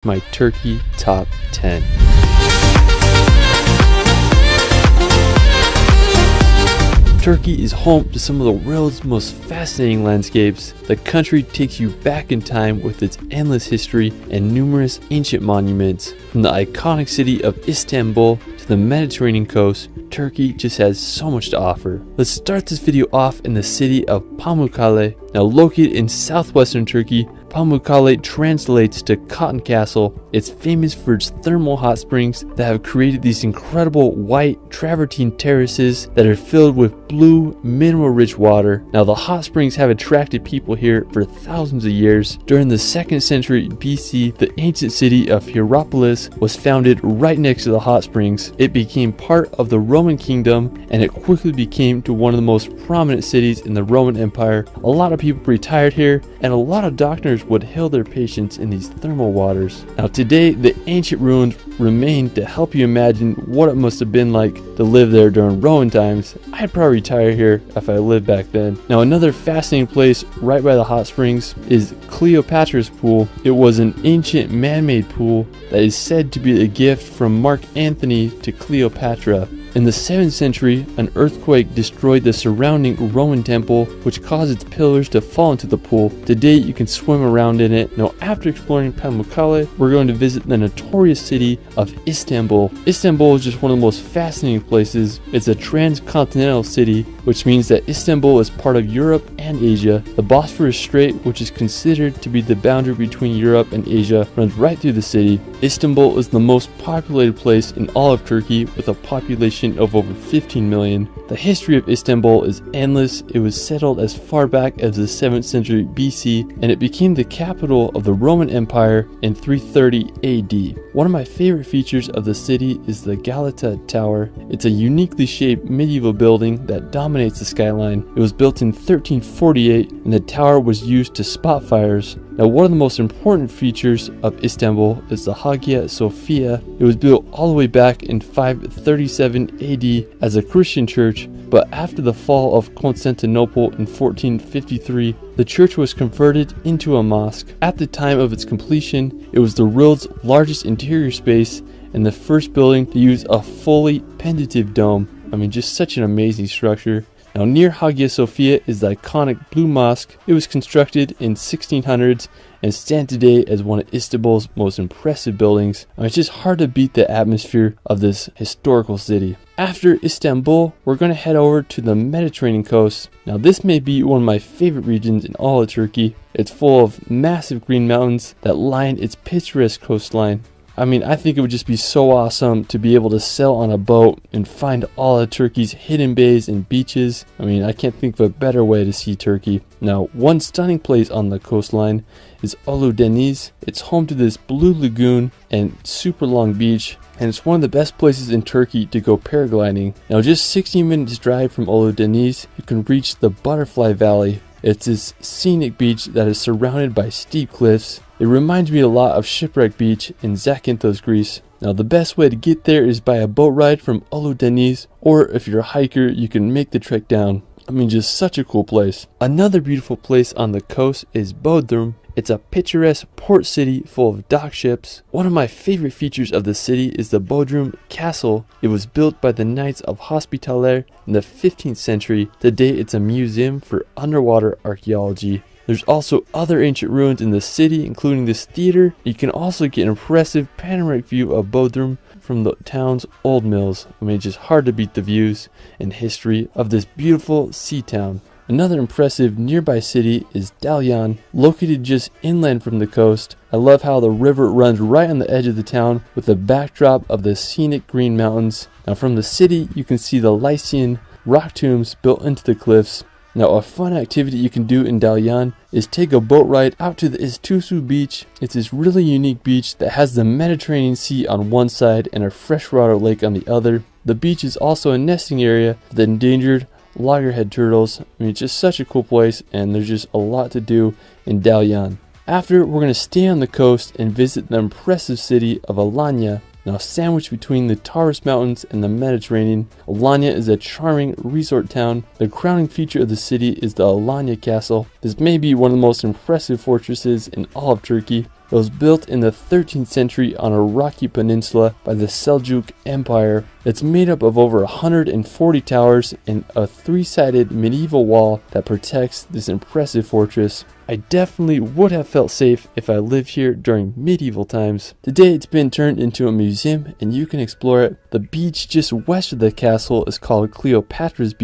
My Turkey Top 10. Turkey is home to some of the world's most fascinating landscapes. The country takes you back in time with its endless history and numerous ancient monuments. From the iconic city of Istanbul to the Mediterranean coast, Turkey just has so much to offer. Let's start this video off in the city of Pamukkale. Now located in southwestern Turkey, Pamukkale translates to Cotton Castle. It's famous for its thermal hot springs that have created these incredible white travertine terraces that are filled with blue, mineral-rich water. Now the hot springs have attracted people here for thousands of years. During the 2nd century BC, the ancient city of Hierapolis was founded right next to the hot springs. It became part of the Roman kingdom, and it quickly became to one of the most prominent cities in the Roman Empire. A lot of people retired here, and a lot of doctors would heal their patients in these thermal waters. Now today, the ancient ruins remain to help you imagine what it must have been like to live there during Roman times. I'd probably retire here if I lived back then. Now another fascinating place right by the hot springs is Cleopatra's Pool. It was an ancient man-made pool that is said to be a gift from Mark Antony to Cleopatra. In the 7th century, an earthquake destroyed the surrounding Roman temple, which caused its pillars to fall into the pool. Today, you can swim around in it. Now, after exploring Pamukkale, we're going to visit the notorious city of Istanbul. Istanbul is just one of the most fascinating places. It's a transcontinental city, which means that Istanbul is part of Europe and Asia. The Bosphorus Strait, which is considered to be the boundary between Europe and Asia, runs right through the city. Istanbul is the most populated place in all of Turkey, with a population of over 15 million. The history of Istanbul is endless. It was settled as far back as the 7th century BC, and it became the capital of the Roman Empire in 330 AD. One of my favorite features of the city is the Galata Tower. It's a uniquely shaped medieval building that dominates the skyline. It was built in 1348, and the tower was used to spot fires. Now, one of the most important features of Istanbul is the Hagia Sophia. It was built all the way back in 537 AD as a Christian church, but after the fall of Constantinople in 1453, the church was converted into a mosque. At the time of its completion, it was the world's largest interior space and the first building to use a fully pendative dome. I mean, just such an amazing structure. Now near Hagia Sophia is the iconic Blue Mosque. It was constructed in 1600s and stands today as one of Istanbul's most impressive buildings. It's just hard to beat the atmosphere of this historical city. After Istanbul, we're going to head over to the Mediterranean coast. Now this may be one of my favorite regions in all of Turkey. It's full of massive green mountains that line its picturesque coastline. I mean, I think it would just be so awesome to be able to sail on a boat and find all of Turkey's hidden bays and beaches. I mean, I can't think of a better way to see Turkey. Now, one stunning place on the coastline is Deniz. It's home to this blue lagoon and super long beach, and it's one of the best places in Turkey to go paragliding. Now, just 16 minutes drive from Deniz, you can reach the Butterfly Valley. It's this scenic beach that is surrounded by steep cliffs. It reminds me a lot of Shipwreck Beach in Zakynthos, Greece. Now the best way to get there is by a boat ride from Deniz, or if you're a hiker, you can make the trek down. I mean, just such a cool place. Another beautiful place on the coast is Bodrum. It's a picturesque port city full of dock ships. One of my favorite features of the city is the Bodrum Castle. It was built by the Knights of Hospitaller in the 15th century. Today it's a museum for underwater archaeology. There's also other ancient ruins in the city, including this theater. You can also get an impressive panoramic view of Bodrum from the town's old mills. I mean, it's just hard to beat the views and history of this beautiful sea town. Another impressive nearby city is Dalyan, located just inland from the coast. I love how the river runs right on the edge of the town with the backdrop of the scenic green mountains. Now from the city, you can see the Lycian rock tombs built into the cliffs. Now a fun activity you can do in Dalyan is take a boat ride out to the Istusu beach. It's this really unique beach that has the Mediterranean Sea on one side and a freshwater lake on the other. The beach is also a nesting area for the endangered loggerhead turtles. I mean, it's just such a cool place, and there's just a lot to do in Dalyan. After, we're going to stay on the coast and visit the impressive city of Alanya. Now sandwiched between the Taurus Mountains and the Mediterranean, Alanya is a charming resort town. The crowning feature of the city is the Alanya Castle. This may be one of the most impressive fortresses in all of Turkey. It was built in the 13th century on a rocky peninsula by the Seljuk Empire. It's made up of over 140 towers and a 3-sided medieval wall that protects this impressive fortress. I definitely would have felt safe if I lived here during medieval times. Today it's been turned into a museum and you can explore it. The beach just west of the castle is called Cleopatra's Beach.